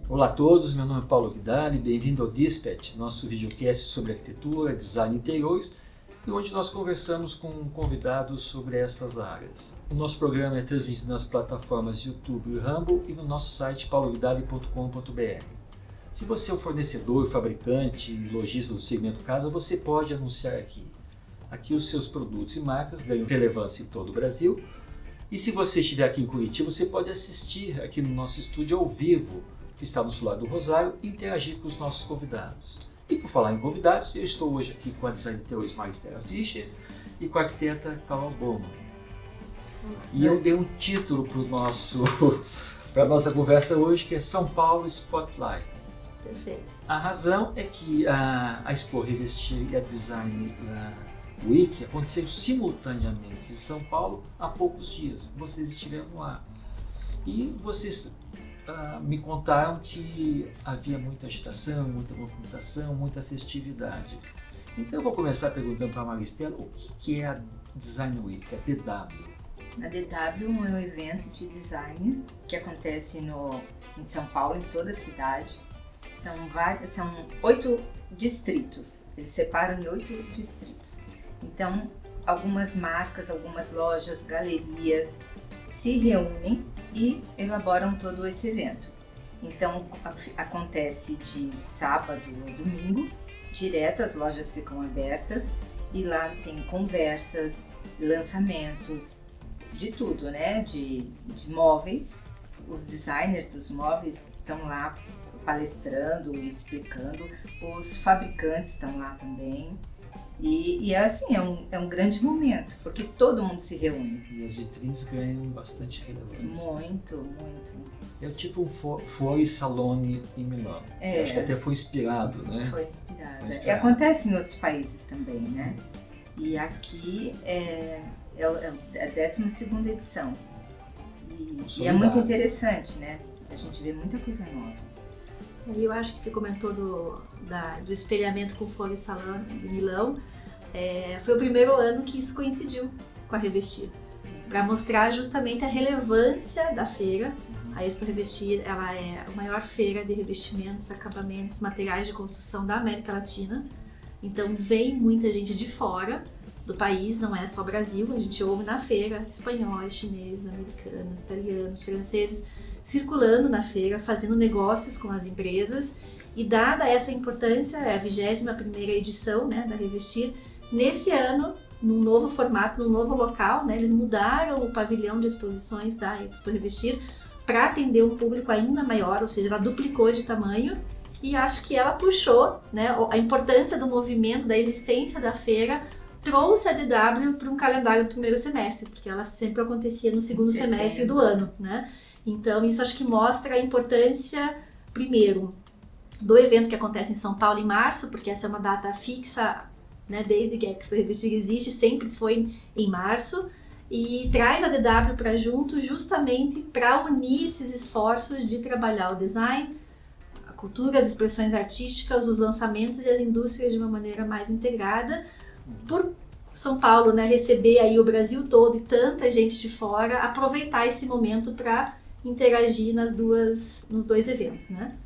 Olá a todos, meu nome é Paulo Guidali, bem-vindo ao Dispatch, nosso videocast sobre arquitetura, design e interiores, e onde nós conversamos com convidados sobre essas áreas. O nosso programa é transmitido nas plataformas YouTube e Rumble e no nosso site pauloguidali.com.br. Se você é um fornecedor, fabricante e lojista do segmento casa, você pode anunciar aqui. Aqui os seus produtos e marcas ganham relevância em todo o Brasil. E se você estiver aqui em Curitiba, você pode assistir aqui no nosso estúdio ao vivo, que está no Solar do Rosário, e interagir com os nossos convidados. E por falar em convidados, eu estou hoje aqui com a designer de interiores Maristela Fischer e com a arquiteta Carol Bowman. E eu dei um título para a nossa conversa hoje, que é São Paulo Spotlight. Perfeito. A razão é que a Expo Revestir e a Design Week aconteceram simultaneamente em São Paulo há poucos dias. Vocês estiveram lá. E vocês me contaram que havia muita agitação, muita movimentação, muita festividade. Então eu vou começar perguntando para a Maristela o que é a Design Week, a DW. A DW é um evento de design que acontece em São Paulo, em toda a cidade. São 8 distritos, eles separam em 8 distritos. Então, algumas marcas, algumas lojas, galerias se reúnem e elaboram todo esse evento. Então, acontece de sábado ou domingo, direto as lojas ficam abertas e lá tem conversas, lançamentos, de tudo, né? De móveis. Os designers dos móveis estão lá palestrando e explicando, os fabricantes estão lá também. E assim, é um grande momento, porque todo mundo se reúne. E as vitrines ganham bastante relevância. Muito, muito. É o tipo um Fuori Salone em Milão. Acho que até foi inspirado, né? Foi inspirado. E acontece em outros países também, né? E aqui é a 12ª edição. E é muito interessante, né? A gente vê muita coisa nova. Eu acho que você comentou do espelhamento com o Fuori Salone de Milão. Foi o primeiro ano que isso coincidiu com a Revestir, para mostrar justamente a relevância da feira. A Expo Revestir, ela é a maior feira de revestimentos, acabamentos, materiais de construção da América Latina. Então vem muita gente de fora do país, não é só Brasil. A gente ouve na feira espanhóis, chineses, americanos, italianos, franceses, circulando na feira, fazendo negócios com as empresas. E dada essa importância, é a 21ª edição, né, da Revestir, nesse ano, num novo formato, num novo local, né, eles mudaram o pavilhão de exposições da Expo Revestir para atender um público ainda maior, ou seja, ela duplicou de tamanho, e acho que ela puxou, né, a importância do movimento, da existência da feira, trouxe a DW para um calendário do primeiro semestre, porque ela sempre acontecia no segundo semestre do ano, né? Então, isso acho que mostra a importância, primeiro, do evento que acontece em São Paulo em março, porque essa é uma data fixa, né, desde que a Expo Revestir existe, sempre foi em março, e traz a DW para junto justamente para unir esses esforços de trabalhar o design, a cultura, as expressões artísticas, os lançamentos e as indústrias de uma maneira mais integrada, por São Paulo, né, receber aí o Brasil todo e tanta gente de fora, aproveitar esse momento para interagir nos dois eventos, né?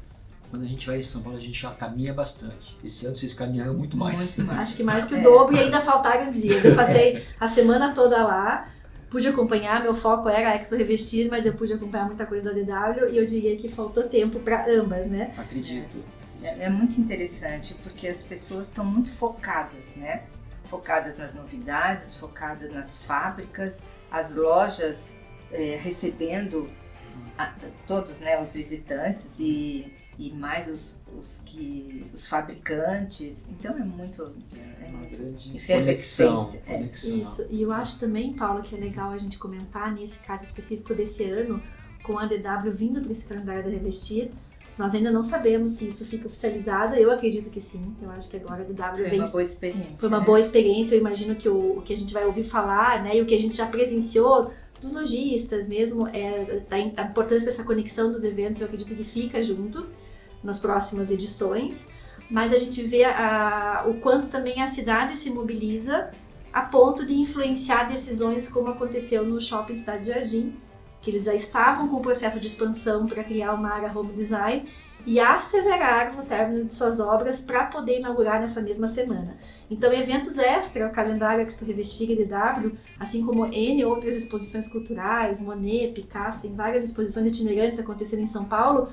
Quando a gente vai em São Paulo, a gente já caminha bastante. Esse ano vocês caminharam muito mais. Acho que mais que o dobro, e ainda faltaram dias. Eu passei a semana toda lá, pude acompanhar, meu foco era a Expo Revestir, mas eu pude acompanhar muita coisa da DW e eu diria que faltou tempo para ambas, né? Acredito. É muito interessante, porque as pessoas estão muito focadas, né? Focadas nas novidades, focadas nas fábricas, as lojas recebendo todos, né, os visitantes e mais os fabricantes. Então é muito uma grande conexão. Isso, e eu acho também, Paulo, que é legal a gente comentar nesse caso específico desse ano, com a DW vindo para esse calendário da Revestir. Nós ainda não sabemos se isso fica oficializado, eu acredito que sim. Eu acho que agora a DW foi uma boa experiência. Foi uma boa experiência, eu imagino que o que a gente vai ouvir falar, né, e o que a gente já presenciou dos lojistas mesmo, a importância dessa conexão dos eventos, eu acredito que fica junto nas próximas edições, mas a gente vê o quanto também a cidade se mobiliza a ponto de influenciar decisões como aconteceu no Shopping Cidade Jardim, que eles já estavam com o processo de expansão para criar uma área home design, e aceleraram o término de suas obras para poder inaugurar nessa mesma semana. Então, eventos extra ao calendário Expo Revestir e DW, assim como N outras exposições culturais, Monet, Picasso, tem várias exposições itinerantes acontecendo em São Paulo,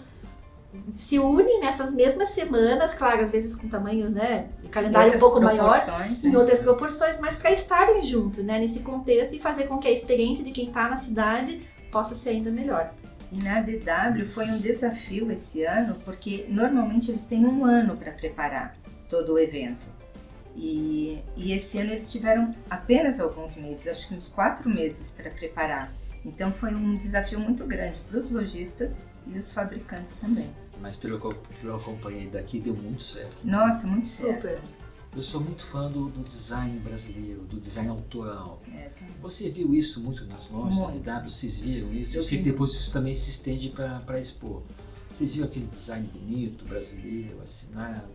se unem nessas mesmas semanas, claro, às vezes com tamanho, né, de calendário um pouco maior, em outras proporções, mas para estarem junto, né, nesse contexto e fazer com que a experiência de quem está na cidade possa ser ainda melhor. E na DW foi um desafio esse ano, porque normalmente eles têm um ano para preparar todo o evento. E esse ano eles tiveram apenas alguns meses, acho que uns 4 meses para preparar. Então foi um desafio muito grande para os lojistas e os fabricantes também. Mas pelo que eu acompanhei daqui, deu muito certo. Nossa, muito certo. Super. Eu sou muito fã do design brasileiro, do design autoral. Também. Você viu isso muito nas lojas da DW? Vocês viram isso? Eu sei que depois isso também se estende para a Expo. Vocês viram aquele design bonito, brasileiro, assinado?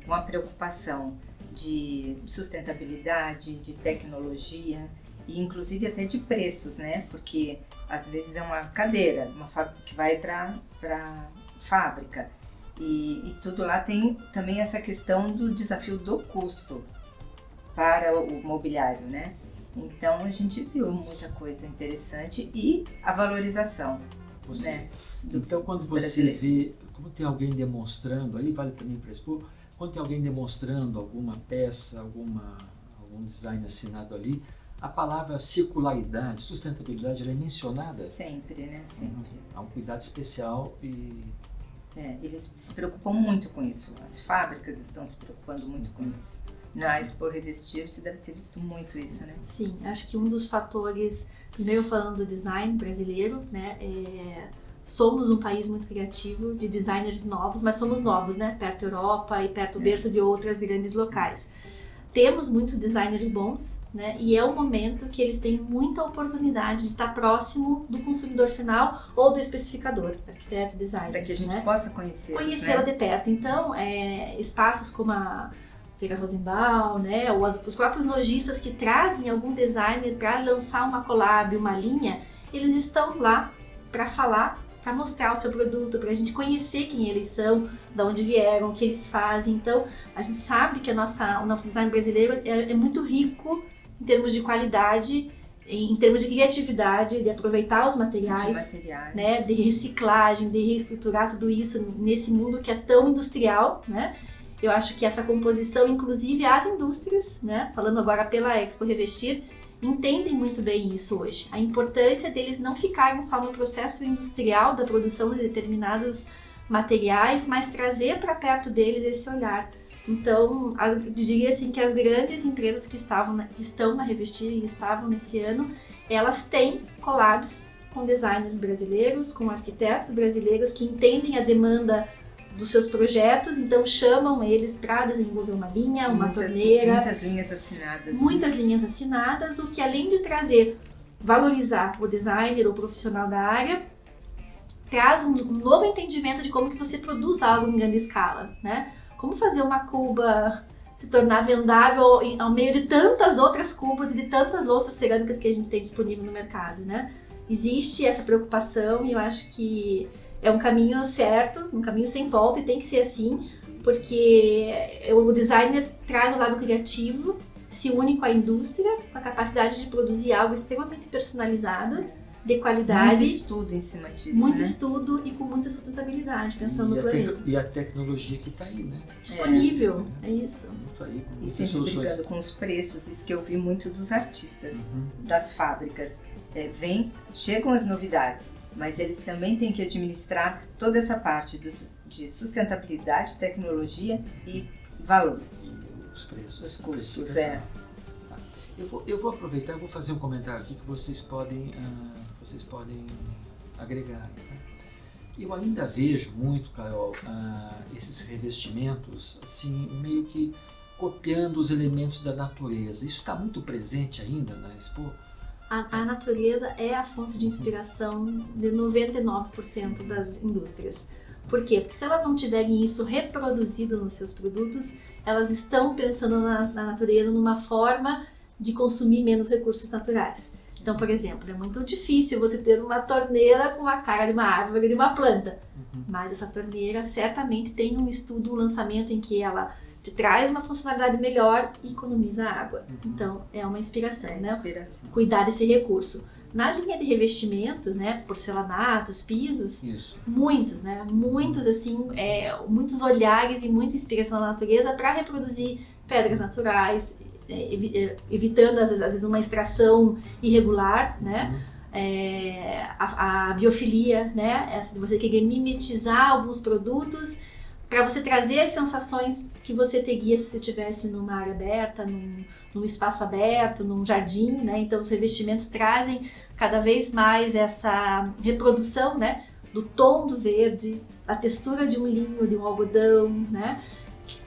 Com a preocupação de sustentabilidade, de tecnologia e inclusive até de preços, né? Porque às vezes é uma cadeira, que vai para fábrica e tudo lá tem também essa questão do desafio do custo para o mobiliário, né? Então a gente viu muita coisa interessante e a valorização, né? Então quando você vê, como tem alguém demonstrando, aí vale também para expor, quando tem alguém demonstrando alguma peça, algum design assinado ali, a palavra circularidade, sustentabilidade, ela é mencionada? Sempre, né? Sempre. Há um cuidado especial e... eles se preocupam muito com isso. As fábricas estão se preocupando muito com isso. Na Expo Revestir você deve ter visto muito isso, né? Sim, acho que um dos fatores, primeiro falando do design brasileiro, né? Somos um país muito criativo, de designers novos, mas somos novos, né? Perto da Europa e perto do berço de outras grandes locais. Temos muitos designers bons, né? E é o momento que eles têm muita oportunidade de estar próximo do consumidor final ou do especificador, arquiteto, designer. Para que a gente né? possa conhecê-la, né? De perto. Então, espaços como a Feira Rosenbaum, né? Ou os próprios lojistas que trazem algum designer para lançar uma collab, uma linha, eles estão lá para falar, para mostrar o seu produto, para a gente conhecer quem eles são, de onde vieram, o que eles fazem. Então, a gente sabe que o nosso design brasileiro é muito rico em termos de qualidade, em termos de criatividade, de aproveitar os materiais, né, de reciclagem, de reestruturar tudo isso nesse mundo que é tão industrial, né? Eu acho que essa composição, inclusive as indústrias, né, falando agora pela Expo Revestir, entendem muito bem isso hoje. A importância deles não ficarem só no processo industrial da produção de determinados materiais, mas trazer para perto deles esse olhar. Então, eu diria assim que as grandes empresas que estão na Revestir e estavam nesse ano, elas têm collabs com designers brasileiros, com arquitetos brasileiros que entendem a demanda dos seus projetos, então chamam eles para desenvolver uma linha, uma torneira. Muitas linhas assinadas. Muitas linhas assinadas, o que além de valorizar o designer ou profissional da área, traz um novo entendimento de como que você produz algo em grande escala, né? Como fazer uma cuba se tornar vendável ao meio de tantas outras cubas e de tantas louças cerâmicas que a gente tem disponível no mercado, né? Existe essa preocupação e eu acho que é um caminho certo, um caminho sem volta e tem que ser assim, porque o designer traz o lado criativo, se une com a indústria, com a capacidade de produzir algo extremamente personalizado, de qualidade. Muito estudo em cima disso, muito estudo e com muita sustentabilidade, pensando no planeta. E a tecnologia que está aí, né? Disponível, é isso. Muito aí, com e sempre brigando com os preços, isso que eu vi muito dos artistas, das fábricas. Chegam as novidades, mas eles também têm que administrar toda essa parte de sustentabilidade, tecnologia e valores. E os preços. Os custos, Eu vou aproveitar e vou fazer um comentário aqui que vocês podem agregar. Tá? Eu ainda vejo muito, Carol, esses revestimentos assim, meio que copiando os elementos da natureza. Isso está muito presente ainda na Expo? A natureza é a fonte de inspiração de 99% das indústrias. Por quê? Porque se elas não tiverem isso reproduzido nos seus produtos, elas estão pensando na natureza numa forma de consumir menos recursos naturais. Então, por exemplo, é muito difícil você ter uma torneira com a cara de uma árvore, de uma planta. Mas essa torneira certamente tem um estudo, um lançamento em que ela te traz uma funcionalidade melhor e economiza água. Então, é uma inspiração, né? Cuidar desse recurso. Na linha de revestimentos, né, porcelanatos, pisos, muitos, né, muitos assim, muitos olhares e muita inspiração na natureza para reproduzir pedras naturais, evitando às vezes uma extração irregular, né, a biofilia, né, de você querer mimetizar alguns produtos para você trazer as sensações que você teria se você estivesse numa área aberta, num espaço aberto, num jardim, né? Então os revestimentos trazem cada vez mais essa reprodução, né, do tom do verde, a textura de um linho, de um algodão, né?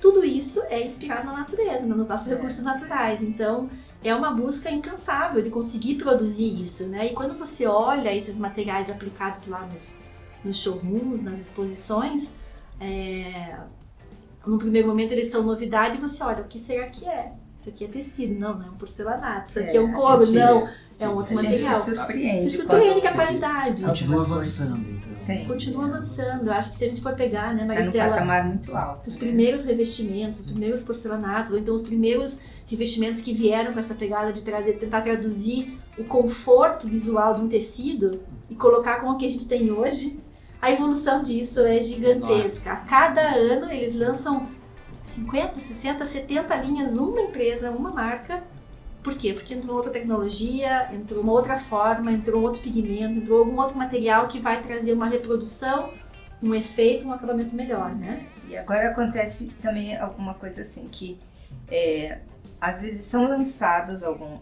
Tudo isso é inspirado na natureza, nos nossos recursos naturais. Então é uma busca incansável de conseguir produzir isso, né? E quando você olha esses materiais aplicados lá nos showrooms, nas exposições, no primeiro momento eles são novidade e você olha, o que será que é? Isso aqui é tecido, não é um porcelanato, isso aqui é um couro, não, é um outro material. Se surpreende com a qualidade. Continua avançando, então. Sim. Continua avançando. Acho que se a gente for pegar, né, Maria Estela, patamar muito alto. Os primeiros revestimentos, os primeiros porcelanatos, ou então os primeiros revestimentos que vieram com essa pegada de tentar traduzir o conforto visual de um tecido e colocar com o que a gente tem hoje. A evolução disso é gigantesca. A cada ano eles lançam 50, 60, 70 linhas, uma empresa, uma marca. Por quê? Porque entrou outra tecnologia, entrou uma outra forma, entrou outro pigmento, entrou algum outro material que vai trazer uma reprodução, um efeito, um acabamento melhor, né? E agora acontece também alguma coisa assim, que às vezes são lançados algum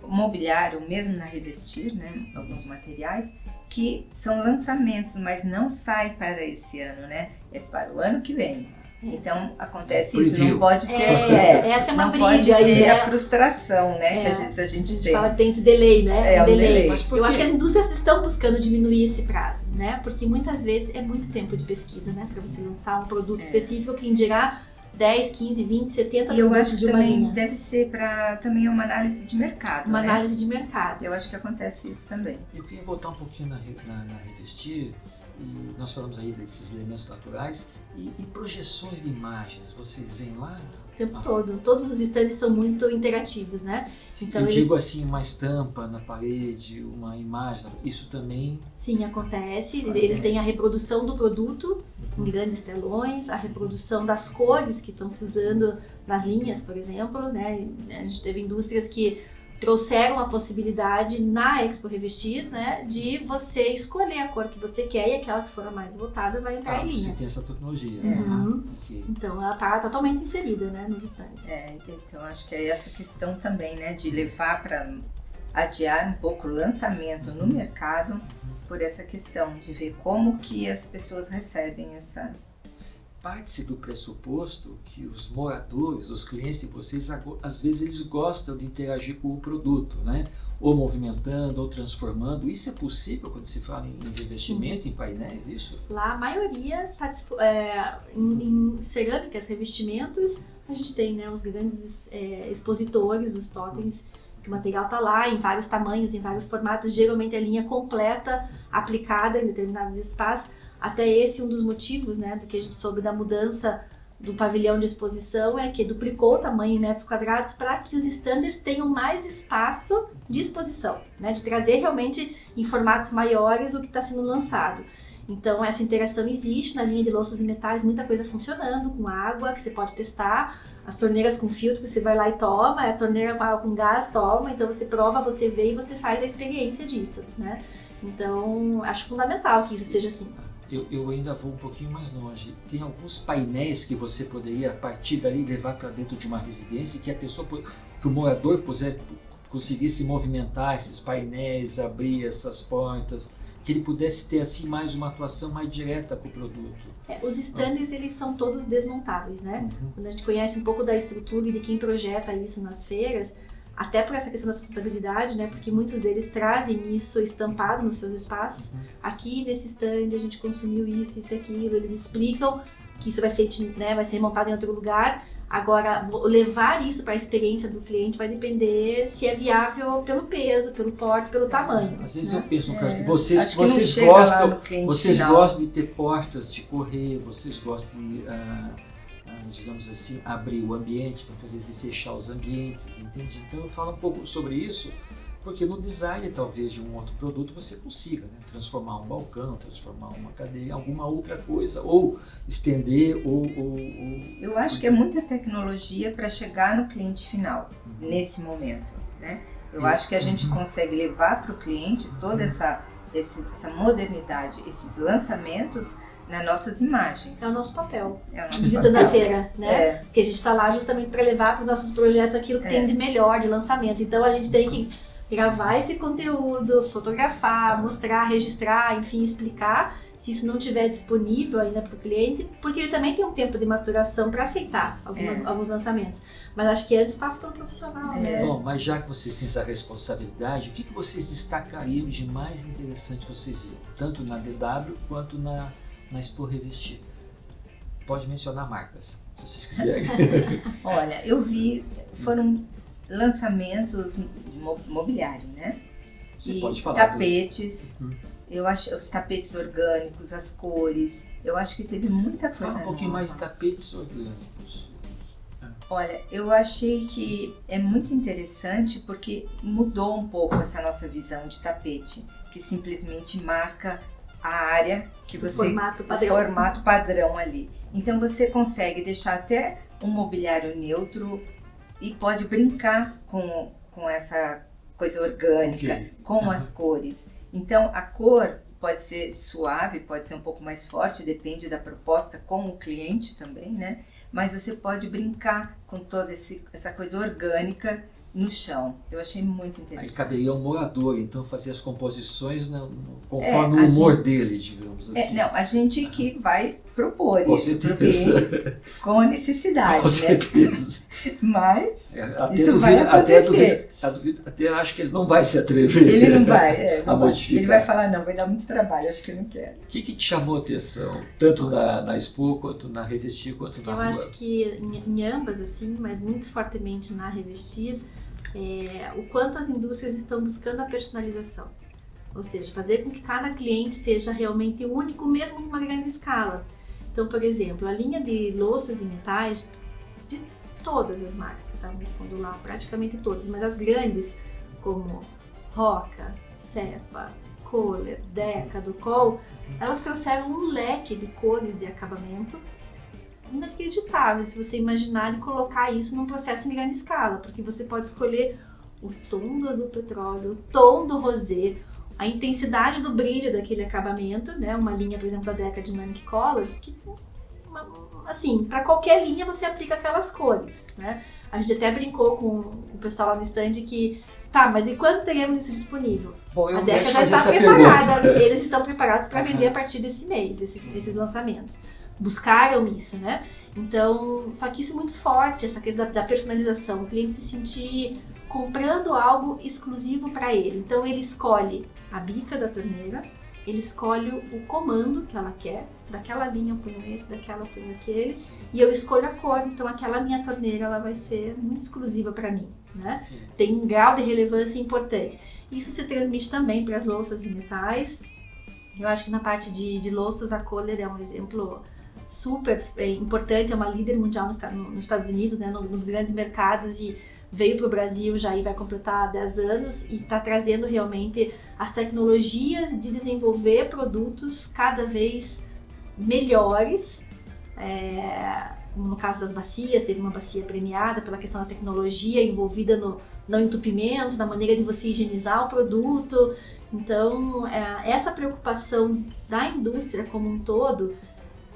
mobiliário, mesmo na Revestir, né? Alguns materiais, que são lançamentos, mas não sai para esse ano, né? É para o ano que vem. Então acontece isso, não pode ser. Essa é uma não briga. Pode ter a frustração, né? Que às vezes a gente tem. Fala que tem esse delay, né? Um delay. Mas eu acho que as indústrias estão buscando diminuir esse prazo, né? Porque muitas vezes é muito tempo de pesquisa, né? Para você lançar um produto específico, quem dirá 10, 15, 20, 70 e eu acho de que uma também linha. deve ser para também uma análise de mercado. Uma né? análise de mercado. Eu acho que acontece isso também. Eu queria voltar um pouquinho na Revestir, e nós falamos aí desses elementos naturais e projeções de imagens, vocês veem lá? O tempo todo. Todos os stands são muito interativos, né? Então eu digo assim, uma estampa na parede, uma imagem, isso também... Sim, acontece. Eles têm a reprodução do produto em grandes telões, a reprodução das cores que estão se usando nas linhas, por exemplo, né? A gente teve indústrias que trouxeram a possibilidade na Expo Revestir, né, de você escolher a cor que você quer e aquela que for a mais votada vai entrar em linha. Você tem essa tecnologia. Okay. Então ela está totalmente inserida, né, nos stands. Então acho que é essa questão também, né, de levar para adiar um pouco o lançamento no mercado por essa questão de ver como que as pessoas recebem essa... Parte-se do pressuposto que os moradores, os clientes de vocês, às vezes eles gostam de interagir com o produto, né? Ou movimentando, ou transformando. Isso é possível quando se fala em revestimento, Sim. em painéis, isso? Lá a maioria está em cerâmicas, revestimentos, a gente tem, né, os grandes expositores, os totens, que o material está lá em vários tamanhos, em vários formatos, geralmente a linha completa, aplicada em determinados espaços. Até esse um dos motivos, né, do que a gente soube da mudança do pavilhão de exposição é que duplicou o tamanho em metros quadrados para que os standards tenham mais espaço de exposição, né, de trazer realmente em formatos maiores o que está sendo lançado. Então essa interação existe na linha de louças e metais, muita coisa funcionando, com água que você pode testar, as torneiras com filtro que você vai lá e toma, a torneira com gás toma, então você prova, você vê e você faz a experiência disso, né? Então acho fundamental que isso seja assim. Eu ainda vou um pouquinho mais longe. Tem alguns painéis que você poderia, a partir dali, levar para dentro de uma residência que que o morador conseguisse movimentar esses painéis, abrir essas portas, que ele pudesse ter assim mais uma atuação mais direta com o produto. Os stands, eles são todos desmontáveis, né? Quando a gente conhece um pouco da estrutura e de quem projeta isso nas feiras, até por essa questão da sustentabilidade, né? Porque muitos deles trazem isso estampado nos seus espaços. Aqui nesse stand a gente consumiu isso e aquilo. Eles explicam que isso vai ser, né, vai ser montado em outro lugar. Agora, levar isso para a experiência do cliente vai depender se é viável pelo peso, pelo porte, pelo tamanho. Às vezes né? eu penso, cara, que Acho que não vocês chega lá no gostam, cliente vocês final. gostam de ter portas de correr, vocês gostam de, digamos assim, abrir o ambiente, muitas vezes e fechar os ambientes, entende? Então eu falo um pouco sobre isso, porque no design talvez de um outro produto você consiga, né, transformar um balcão, transformar uma cadeira, alguma outra coisa, ou estender, ou Eu acho que é muita tecnologia para chegar no cliente final, nesse momento, né? Eu acho que a gente consegue levar para o cliente toda essa modernidade, esses lançamentos nas nossas imagens. É o nosso papel. É o nosso Visitando papel. a feira, né? É. Porque a gente está lá justamente para levar para os nossos projetos aquilo que tem de melhor, de lançamento. Então a gente tem que gravar esse conteúdo, fotografar, mostrar, registrar, enfim, explicar. Se isso não estiver disponível ainda para o cliente, porque ele também tem um tempo de maturação para aceitar alguns lançamentos. Mas acho que antes passa pelo profissional, né? Bom, mas já que vocês têm essa responsabilidade, o que vocês destacariam de mais interessante que vocês viram? Tanto na DW quanto na Expo Revestir. Pode mencionar marcas, se vocês quiserem. Olha, eu vi, foram lançamentos de mobiliário, né? Você E pode falar. tapetes, eu acho os tapetes orgânicos, as cores, eu acho que teve muita coisa Fala um pouquinho nova. mais de tapetes orgânicos. Olha, eu achei que é muito interessante porque mudou um pouco essa nossa visão de tapete, que simplesmente marca a área que você... Formato padrão. O formato padrão ali. Então você consegue deixar até um mobiliário neutro e pode brincar com essa coisa orgânica, Ok. com as cores. Então a cor pode ser suave, pode ser um pouco mais forte, depende da proposta com o cliente também, né? Mas você pode brincar com toda essa coisa orgânica no chão. Eu achei muito interessante. Aí caberia ao morador, então, fazer as composições conforme o a humor dele, digamos assim. Não, a gente que vai propor Com isso para o certeza. cliente com a necessidade, Com né? certeza. Mas Até isso vai acontecer. Até acho que ele não vai se atrever Ele não vai, a modificar. Ele vai falar, não, vai dar muito trabalho, acho que eu não quero. O que te chamou a atenção, tanto na Expo, quanto na Revestir, quanto na Eu rua? acho que em ambas, assim, mas muito fortemente na Revestir, o quanto as indústrias estão buscando a personalização. Ou seja, fazer com que cada cliente seja realmente único, mesmo numa grande escala. Então, por exemplo, a linha de louças e metais de todas as marcas que estavam expondo lá, praticamente todas, mas as grandes, como Roca, Cepa, Kohler, Deca, Ducol, elas trouxeram um leque de cores de acabamento inacreditável se você imaginar e colocar isso num processo em grande escala, porque você pode escolher o tom do azul petróleo, o tom do rosé, a intensidade do brilho daquele acabamento, né? Uma linha, por exemplo, da Deca Dynamic Colors, que, assim, para qualquer linha você aplica aquelas cores, né? A gente até brincou com o pessoal lá no stand que, tá, mas e quando teremos isso disponível? Bom, eu A Deca quero já fazer está essa preparada, pergunta. eles estão preparados para vender a partir desse mês, esses lançamentos. Buscaram isso, né? Então, só que isso é muito forte, essa questão da personalização, o cliente se sentir comprando algo exclusivo para ele. Então, ele escolhe a bica da torneira, ele escolhe o comando que ela quer, daquela linha eu ponho esse, daquela eu ponho aquele, e eu escolho a cor, então aquela minha torneira ela vai ser muito exclusiva para mim, né? Tem um grau de relevância importante. Isso se transmite também para as louças e metais. Eu acho que na parte de louças a Kohler é um exemplo super importante, é uma líder mundial nos Estados Unidos, né, nos grandes mercados, e veio para o Brasil já e vai completar 10 anos e está trazendo realmente as tecnologias de desenvolver produtos cada vez melhores, como no caso das bacias, teve uma bacia premiada pela questão da tecnologia envolvida no entupimento, na maneira de você higienizar o produto. Então, essa preocupação da indústria como um todo,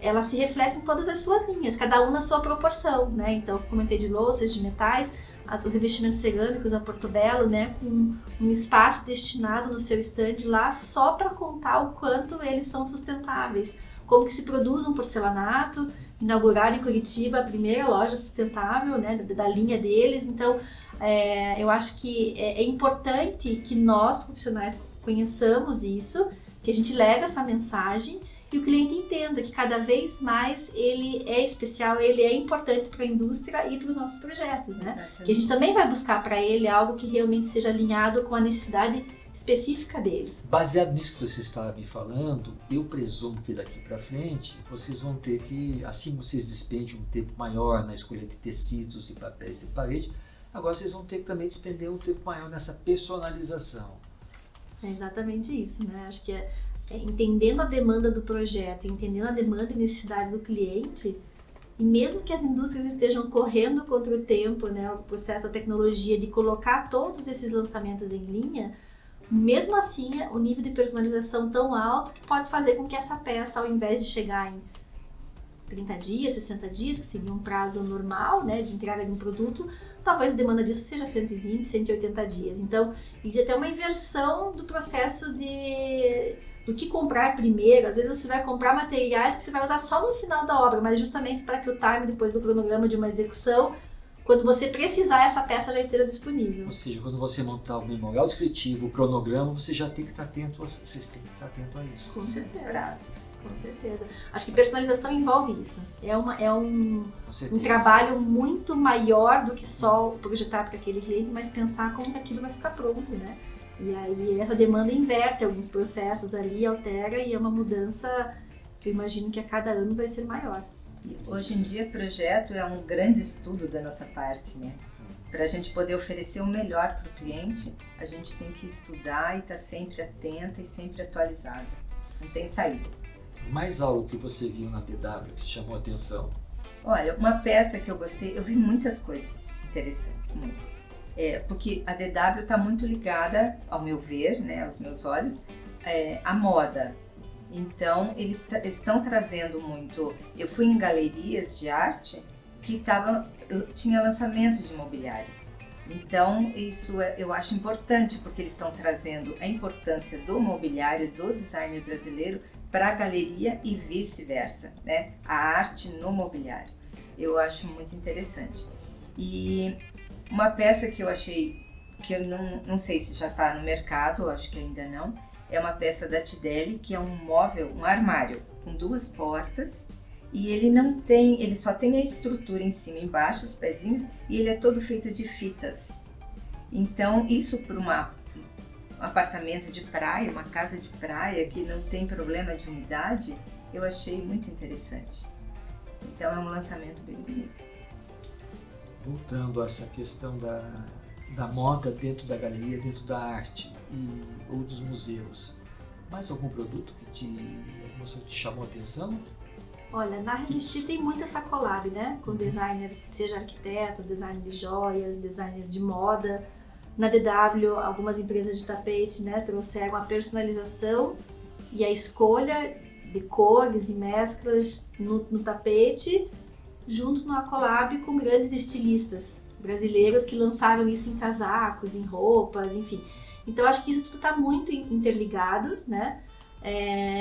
ela se reflete em todas as suas linhas, cada uma na sua proporção, né? Então, eu comentei de louças, de metais, os revestimentos cerâmicos, a Portobello, né? Com um espaço destinado no seu stand lá só para contar o quanto eles são sustentáveis. Como que se produz um porcelanato, inauguraram em Curitiba a primeira loja sustentável, né? Da linha deles. Então, eu acho que é importante que nós, profissionais, conheçamos isso, que a gente leve essa mensagem e o cliente entenda que cada vez mais ele é especial, ele é importante para a indústria e para os nossos projetos, né? Exatamente. Que a gente também vai buscar para ele algo que realmente seja alinhado com a necessidade específica dele. Baseado nisso que você estava me falando, eu presumo que daqui para frente vocês vão ter que, assim como vocês despendem um tempo maior na escolha de tecidos e papéis de parede, agora vocês vão ter que também despender um tempo maior nessa personalização. É exatamente isso, né? Acho que entendendo a demanda do projeto, entendendo a demanda e necessidade do cliente, e mesmo que as indústrias estejam correndo contra o tempo, né, o processo da tecnologia de colocar todos esses lançamentos em linha, mesmo assim o nível de personalização tão alto que pode fazer com que essa peça, ao invés de chegar em 30 dias, 60 dias, que seria um prazo normal, né, de entrega de um produto, talvez a demanda disso seja 120, 180 dias. Então, existe até uma inversão do processo do que comprar primeiro. Às vezes você vai comprar materiais que você vai usar só no final da obra, mas justamente para que o time, depois do cronograma de uma execução, quando você precisar, essa peça já esteja disponível. Ou seja, quando você montar o memorial descritivo, o cronograma, você já tem que estar atento, vocês têm que estar atento a isso. Com certeza. Prazos. Com certeza. Acho que personalização envolve isso. É um Com trabalho muito maior do que só projetar para aquele cliente, mas pensar como que aquilo vai ficar pronto, né? E aí essa demanda inverte alguns processos ali, altera, e é uma mudança que eu imagino que a cada ano vai ser maior. E hoje em dia, projeto é um grande estudo da nossa parte, né? Para a gente poder oferecer o melhor para o cliente, a gente tem que estudar e estar sempre atenta e sempre atualizada. Não tem saída. Mais algo que você viu na DW que te chamou a atenção? Olha, uma peça que eu gostei, eu vi muitas coisas interessantes, muitas. Porque a DW está muito ligada, ao meu ver, né, aos meus olhos, à moda. Então, eles estão trazendo muito... Eu fui em galerias de arte que tinha lançamento de mobiliário. Então, isso eu acho importante, porque eles estão trazendo a importância do mobiliário, do designer brasileiro, para a galeria e vice-versa, né? A arte no mobiliário. Eu acho muito interessante. E uma peça que eu achei, que eu não sei se já está no mercado, eu acho que ainda não, é uma peça da Tidelli, que é um móvel, um armário com 2 portas, e ele só tem a estrutura em cima e embaixo, os pezinhos, e ele é todo feito de fitas. Então, isso para um apartamento de praia, uma casa de praia que não tem problema de umidade, eu achei muito interessante. Então, é um lançamento bem bonito. Voltando a essa questão da moda dentro da galeria, dentro da arte ou dos museus, mais algum produto que te chamou a atenção? Olha, na Revestir tem muito essa collab, né? Com designers, seja arquitetos, designers de joias, designers de moda. Na DW, algumas empresas de tapete, né, trouxeram a personalização e a escolha de cores e mesclas no tapete, junto numa collab com grandes estilistas brasileiros que lançaram isso em casacos, em roupas, enfim. Então, acho que isso tudo está muito interligado, né?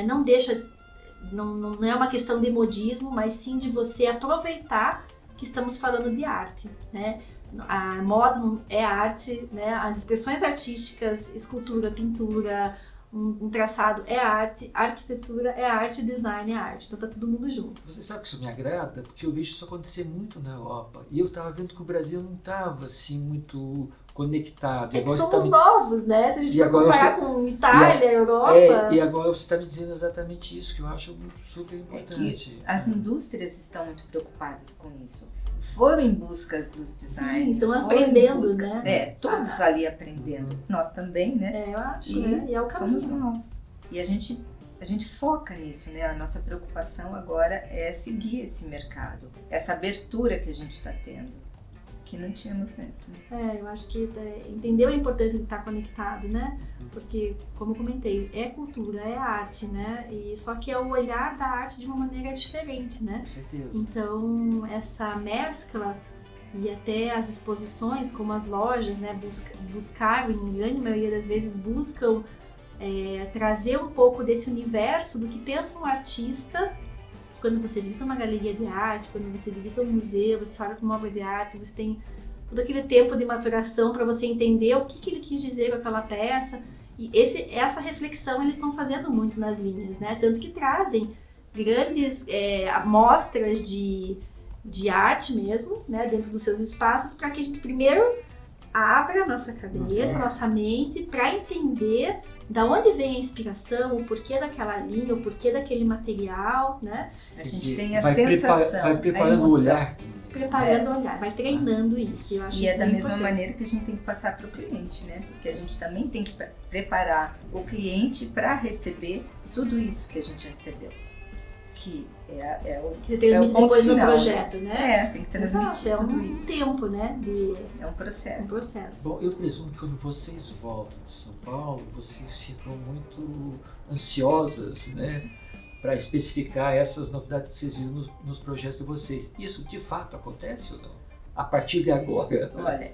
Não é uma questão de modismo, mas sim de você aproveitar que estamos falando de arte, né? A moda é arte, né? As expressões artísticas, escultura, pintura, um traçado é arte, arquitetura é arte, design é arte, então tá todo mundo junto. Você sabe que isso me agrada, porque eu vejo isso acontecer muito na Europa, e eu estava vendo que o Brasil não estava assim muito conectado. É que somos novos, né? Se a gente for comparar com Itália, Europa... E agora você está me dizendo exatamente isso, que eu acho super importante. Que as indústrias estão muito preocupadas com isso. Foram em busca dos designers. Sim, estão aprendendo, né? Todos ali aprendendo. Nós também, né? Eu acho, né? E é o caminho. Somos novos. E a gente foca nisso, né? A nossa preocupação agora é seguir esse mercado. Essa abertura que a gente está tendo, que não tínhamos antes, né? Eu acho que entendeu a importância de estar conectado, né? Porque, como eu comentei, é cultura, é arte, né? E só que é o olhar da arte de uma maneira diferente, né? Com certeza. Então, essa mescla e até as exposições, como as lojas, né? Buscaram, em grande maioria das vezes, buscam trazer um pouco desse universo do que pensa um artista. Quando você visita uma galeria de arte, quando você visita um museu, você olha para uma obra de arte, você tem todo aquele tempo de maturação para você entender o que ele quis dizer com aquela peça. E essa reflexão eles estão fazendo muito nas linhas, né? Tanto que trazem grandes amostras de arte mesmo, né? Dentro dos seus espaços, para que a gente primeiro abra a nossa cabeça, a nossa mente, para entender da onde vem a inspiração, o porquê daquela linha, o porquê daquele material, né? A gente tem a sensação, vai preparando o olhar. Preparando o olhar, vai treinando isso. Eu acho e isso da mesma importante. maneira que a gente tem que passar para o cliente, né? Porque a gente também tem que preparar o cliente para receber tudo isso que a gente recebeu. Que é o que você transmite depois no final, projeto, né? Tem que transmitir tudo isso. Tempo, né? É um processo. Bom, eu presumo que quando vocês voltam de São Paulo, vocês ficam muito ansiosas, né? Para especificar essas novidades que vocês viram nos projetos de vocês. Isso de fato acontece ou não? A partir de agora? Olha,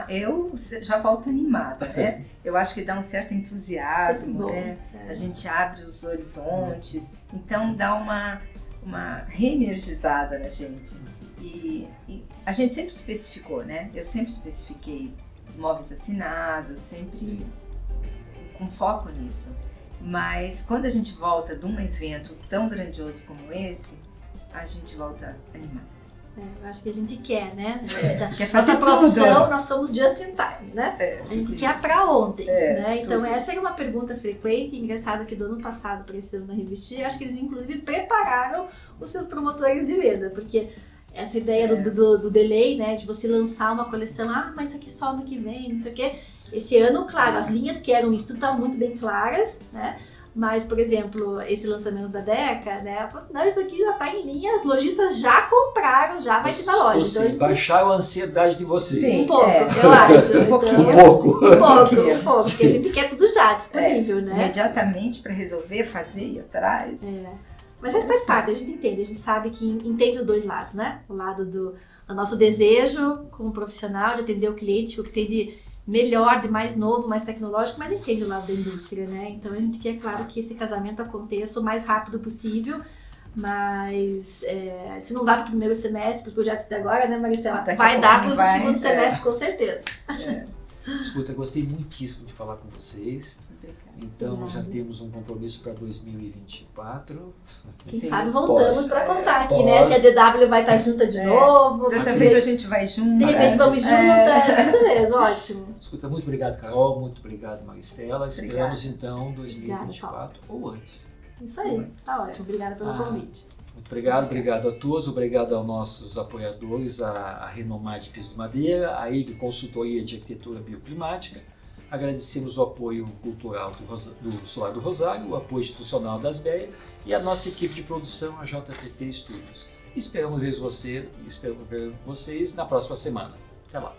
eu já volto animada, né? Eu acho que dá um certo entusiasmo, né? A gente abre os horizontes, então dá uma reenergizada na gente. E a gente sempre especificou, né? Eu sempre especifiquei móveis assinados, sempre com foco nisso. Mas quando a gente volta de um evento tão grandioso como esse, a gente volta animada. Eu acho que a gente quer, né? Quer fazer nossa profissão, tudo. nós somos just in time, né? A gente quer pra ontem, né? Então essa era uma pergunta frequente e engraçada que do ano passado para esse ano na Revestir, acho que eles inclusive prepararam os seus promotores de venda, porque essa ideia do delay, né? De você lançar uma coleção, mas isso aqui só ano que vem, não sei o quê. Esse ano, claro, as linhas que eram isso estavam muito bem claras, né? Mas, por exemplo, esse lançamento da Deca, né? Falou, não, isso aqui já está em linha, as lojistas já compraram, já vai ter na loja. Então, a gente... baixaram a ansiedade de vocês. Sim, um pouco, eu acho. Um pouco. Porque a gente quer tudo já disponível, né? Imediatamente para resolver, fazer e ir atrás. Mas isso faz parte, a gente entende, a gente sabe que entende os dois lados, né? O lado do nosso desejo como profissional de atender o cliente, o que tem de melhor, de mais novo, mais tecnológico, mas entende o lado da indústria, né? Então a gente quer, claro, que esse casamento aconteça o mais rápido possível, mas se não dá para o primeiro semestre, para os projetos de agora, né, Maristela? Vai dar para o segundo semestre, com certeza. Escuta, gostei muitíssimo de falar com vocês. Então já temos um compromisso para 2024. Quem sabe voltamos para contar aqui, né? Se a DW vai estar junta de novo. Dessa vez a gente vai junto. De repente vamos juntas. Isso mesmo, ótimo. Escuta, muito obrigado, Carol. Muito obrigado, Maristela. Esperamos então 2024 ou antes. Isso aí, tá ótimo. Obrigada pelo convite. Muito obrigado a todos, obrigado aos nossos apoiadores, a Renomad Pisos de Madeira, a IG Consultoria de Arquitetura Bioclimática. Agradecemos o apoio cultural do Solar do Rosário, o apoio institucional da Asbeia e a nossa equipe de produção, a JPT Studios. Esperamos ver vocês na próxima semana. Até lá!